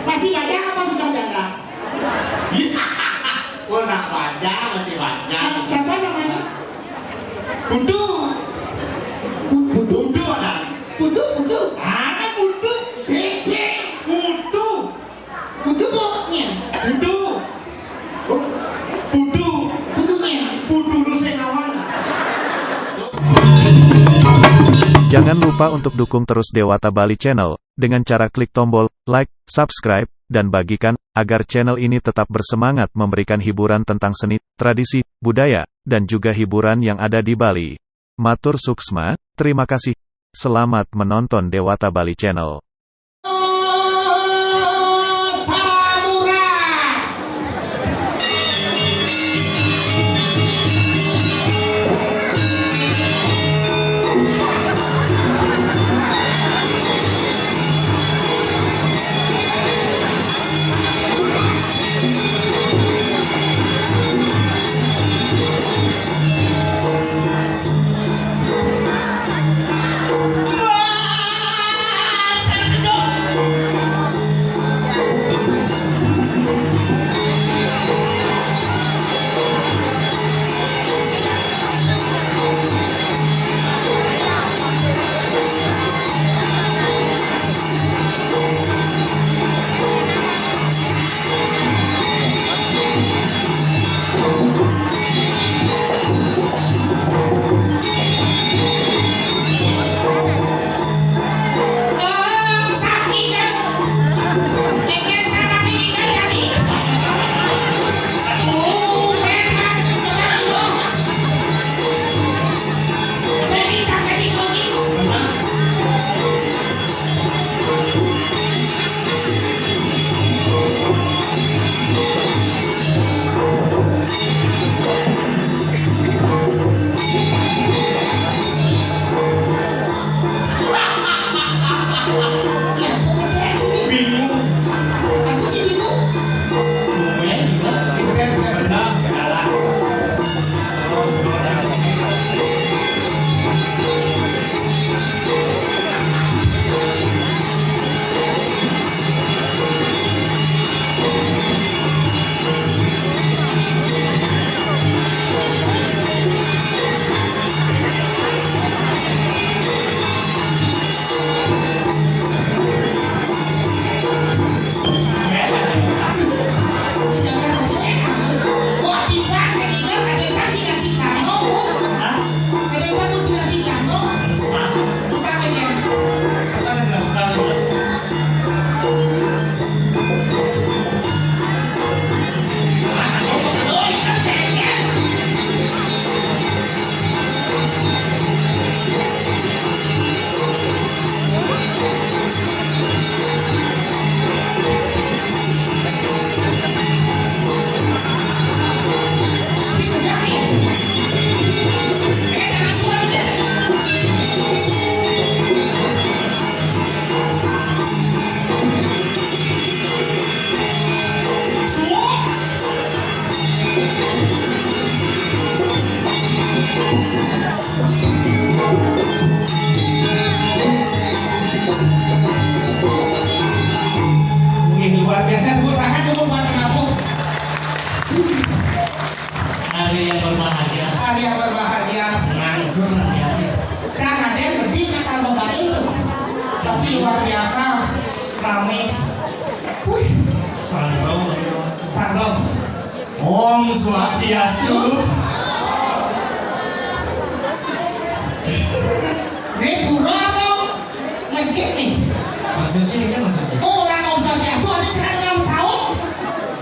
Masih banyak apa sudah janda? Nak wajah masih wajah. Siapa namanya? Budu. Budu ada. Budu. Ada budu. Budu. Budu pokoknya. Budunya. Budu lu senawan. Jangan lupa untuk dukung terus Dewata Bali Channel, dengan cara klik tombol like, subscribe, dan bagikan, agar channel ini tetap bersemangat memberikan hiburan tentang seni, tradisi, budaya, dan juga hiburan yang ada di Bali. Matur suksma, terima kasih. Selamat menonton Dewata Bali Channel. Luar biasa, tepuk tangan dulu buat aku. Hari yang berbahagia. Hari yang berbahagia. Langsung biasa. Jangan dia gede nakal membalik itu. Tapi luar biasa, ramai. Wih, Sandro. Om Swastiastu. Ini pura apa? Masjid nih. Masjid ini kan masjid. Oh, orang Om Swastiastu ada sekarang dalam saut.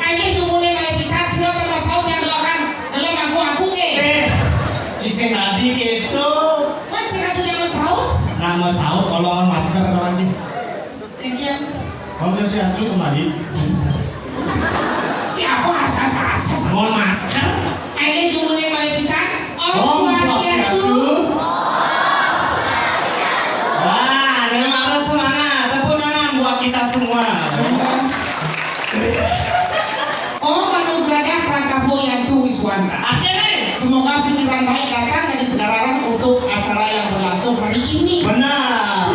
Ayo tungguin mulai bisa sudah dalam saut yang doakan. Kalian aku ke. Cisen tadi keco. Mas sekarang yang saut. Nama saut kalau masker atau anjing. Kemudian. Om Swastiastu kembali. Siapa asas-asas? Mohon masker. Ayo tungguin mulai bisa. Om Swastiastu. Wah, dengan harus semangat. Tepuk tangan buat kita semua. Oh, manugerahnya Prakapo yang Wiswanta. Semoga pikiran baik datang dari segala arah untuk acara yang berlangsung hari ini. Benar.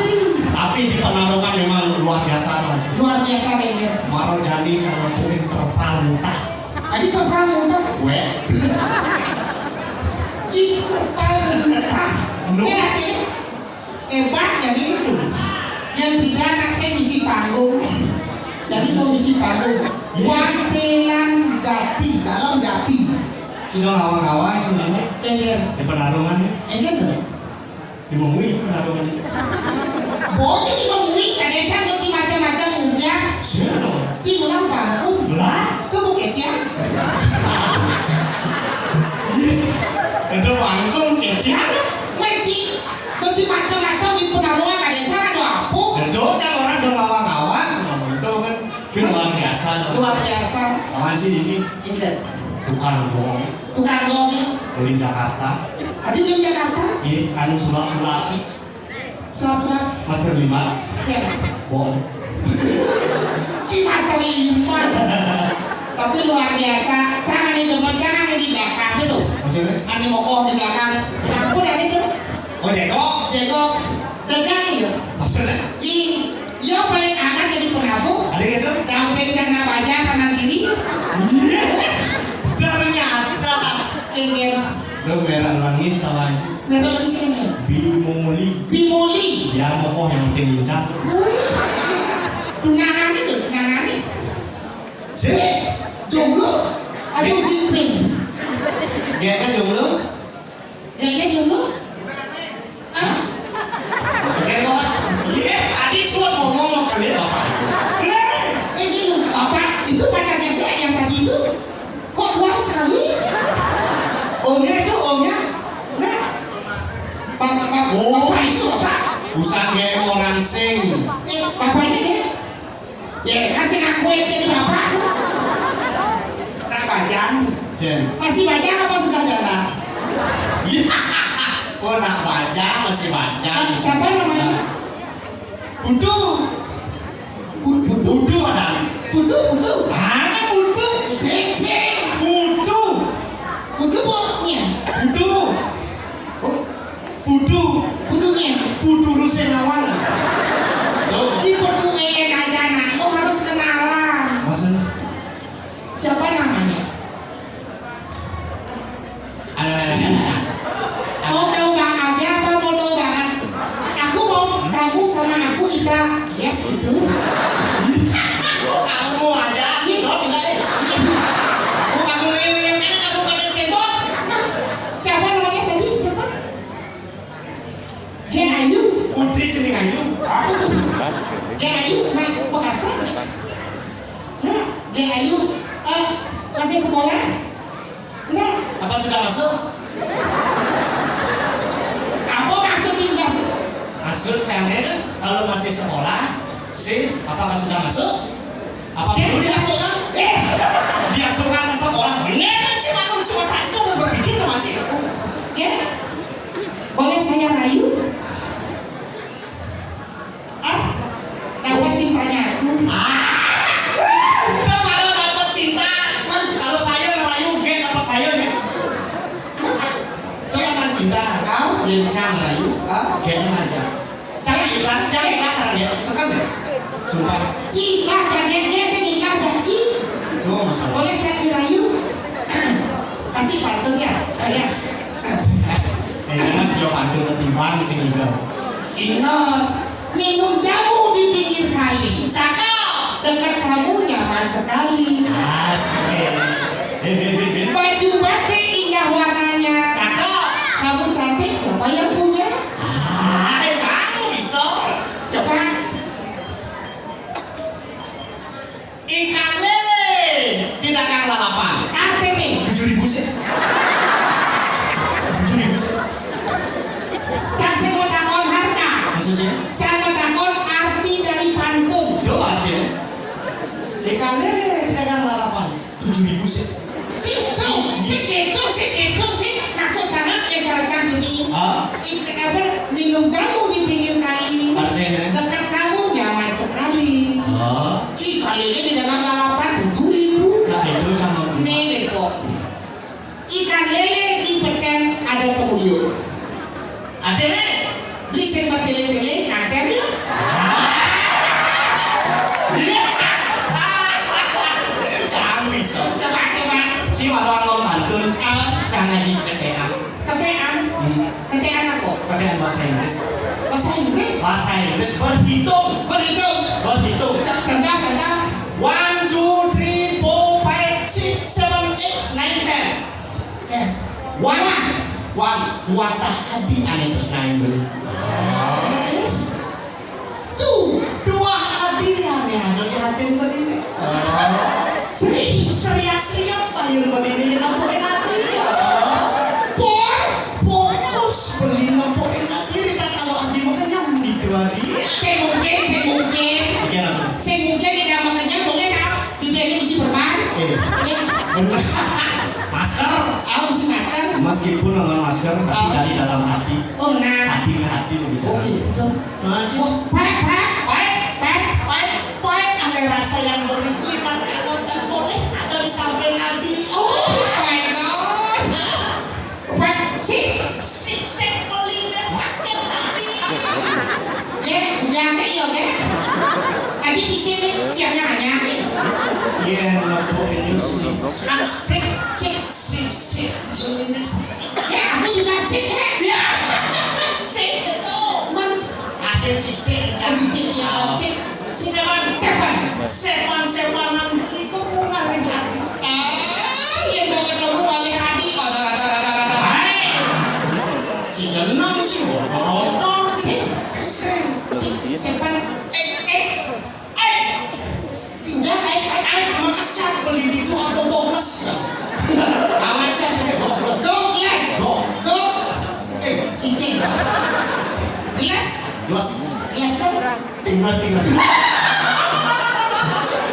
Tapi Tapi di Penarungan memang luar biasa Manci. Luar biasa Menger. Maro jani cara kuring terpalutah. Adi terpramutah. Weh. Jika terpalutah. No. Ya, hebat jadi itu. Yang tiga anak saya misi panggung. Jadi mau misi panggung. Wantelan Jati, dalam Jati. Cino ngawang-ngawang sini Menger. di Penarungan. Menger tuh. Di Mengui Penarungan. Boleh di Mengui, kadang-kadang lo macam-macam muda. Siapa? Cing ulang panggung. Lah. Itu bukit ya. Itu panggung kecil. Meci, lo macam-macam di Penarungan kadang-kadang ada apa? Dan Jogja orang udah ngawang-ngawang. Itu kan luar biasa. Luar biasa. Kawan sih ini Ingat. tukang bohong. Tukang gongnya. Keliling Jakarta. Adi di Jakarta. Iya, anu sulap-sulap. Surat-surat. Master 5. Ya. Bohong. Master 5. Tapi luar biasa. Jangan di depan, jangan di belakang itu. Maksudnya? Ani mokoh di belakang. Aku dari itu. Oh jeko. Jeko. Degang ya. Maksudnya? Yo paling akan jadi penabuh. Ada gitu? Damping karena baja kanan kiri. Ternyata. Ingin. Lo merah langis kawan sih. Mereka lagi sini. Bimoli. Bimoli. Ya mokoh yang penting lincah. Tunangan itu, tunangan itu. Sih. Jomblo. Aduh jimpring. Dia kan jomblo. Kayaknya jomblo. Hah? Oke kok. Iya. Tadi suat ngomong mau kalian apa? Ini lu, Bapak, itu pacarnya dia yang tadi itu. Kok kuat sekali? Omnya itu omnya. Nah. Bapak, Oh, Bapak itu Bapak. Busan kayak orang sing. Bapaknya dia. Ya, kasih ngaku jadi Bapak. Nah, bajang. Jen. Masih bajang apa sudah jalan? Iya. Oh nak baca masih baca. Siapa namanya? Budu. Budu ada. Budu. Ada budu. Sing. Budu. Budu boknya. Budu. Budu. Budunya. Budu Rusenawan. Di budunya aja anak lo harus kenalan. Maksud? Siapa namanya? Mau tahu bang aja apa mau tahu banget? Aku mau kamu sama aku Ita. Yes itu. Kamu aja. Kamu ini kan kamu kada sentot. Siapa namanya tadi? Siapa? Gen Ayu. Putri Cening Ayu. Gen Ayu. Nah, Bekasta. Nah, Gen Ayu. Masih sekolah? Enggak. Apa sudah masuk? Apa maksudnya sudah? Masuk channel kalau masih sekolah. Si, apakah sudah masuk? Apa perlu dimasukkan? Dimasukkan ke sekolah. Bener sih malu cuma tak itu harus berpikir sama sih. Ya. Boleh saya rayu? Dapat cintanya aku. Udah baru dapat cinta. Kalau saya ngerayu, gak dapat saya nih. Jangan cinta. Kau? Lincah ngerayu. Gak aja. Jangan ikhlas ya. Sekali. Sumpah. Cinta jadinya saya nikah janji. Oh, masalah. Boleh saya dirayu? Kasih pantunnya. Yes. Enak dia pantul ketimbang sih juga. Ingat, minum jamu di pinggir kali. Cakep. Dekat kamu nyaman sekali. Asik. Baju batik indah warnanya. Cakep. Kamu cantik, siapa yang punya? Kamu bisa. Coba. Ikan lele di dagang lalapan. ATM. 7.000 sih. 7.000 sih. Jangan mau takon harga. Maksudnya? Jangan takon arti dari pantun. Coba artinya. Ikan lele di dagang lalapan. 7.000 sih. Situ. Maksud sangat yang cara ini. Ikan apa? Minum jamu di pinggir kali. Artinya? Dekat kamu nyaman sekali. Jika lele di dagang lalapan 7.000. Nah itu sama. Nih kok. Ikan lele dipetkan ada pengunjung. Artinya? Beli sebat lele-lele ada dia. Si warung pantun jangan ngaji ketean. Ketean. Ketean apa? Ketean bahasa Inggris. Bahasa Inggris. Bahasa Inggris berhitung. Berhitung. Berhitung. Cerdas, cerdas. 1, 2, 3, 4, 5, 6, 7, 8, 9, 10. Eh. One watah adi ane tersaing beli. Yes. Tuh. Dua adi ane ane di hati beli. Serius payung beli ini nampuin hati. Fokus beli nampuin hati. Rita kalau adi makanya di 2 hari. Saya mungkin tidak makanya boleh nak dibeli mesti berban. Benar. Masker. Aku mesti masker. Meskipun dengan masker tapi dari dalam hati. Oh nah. Hati ke hati berbicara. Pahit ada rasa yang berlipat kalau tak boleh ada di samping hati. Oh my god. Sik belingnya sakit hati. Yang kayak ya. Adi sisi siapnya hanya. Iya, lepo ini sik. Ya, aku juga sik ya. Ya. Sik itu. Ada sisi Sik. Sepan itu bunga di hati. Yang mau ketemu oleh Adi. Si jenang si Betul sih. Cepat. Pindah. maka siapa beli itu ada 12. Awan siapa dia 12. Douglas. Kijing. Gelas. Gelas Gelas. timnas.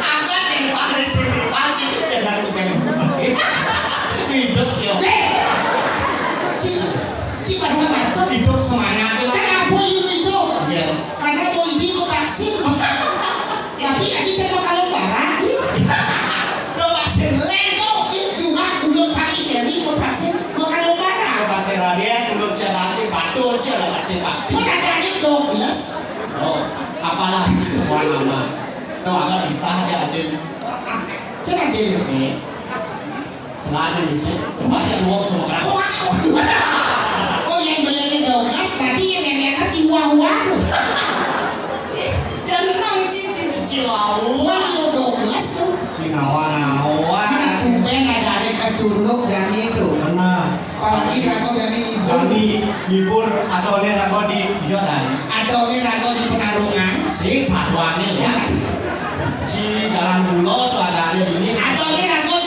Agak yang paling sering panci dan aku pengen panci. Hidup yo. Ci macam-macam. Hidup semangat. Kenapa itu? Iya. Karena mau ibu vaksin. Tapi Adi saya kalau parah. Lo vaksin Lento itu mah belum cari jadi mau vaksin mau kalau parah. vaksin rabies, belum vaksin batuk, ada vaksin. Mau ada Douglas. Oh, apalah semua nama. Lo agak bisa aja ada. Cina dia. Nih. Selain di sini, banyak uang semua kan. Oh yang beli Douglas berarti yang neneknya Chihuahua tuh. Jenang Chihuahua. Wah yo Douglas tuh. Nawa. Mana tumben ada kecunduk dan itu. Benar. Apalagi rago dan ini Kami libur atau ini rago di Jordan. atau ini rago di penarungan. Si satuannya ya. Si jalan bulo tuh ada di ini. Atau ini rago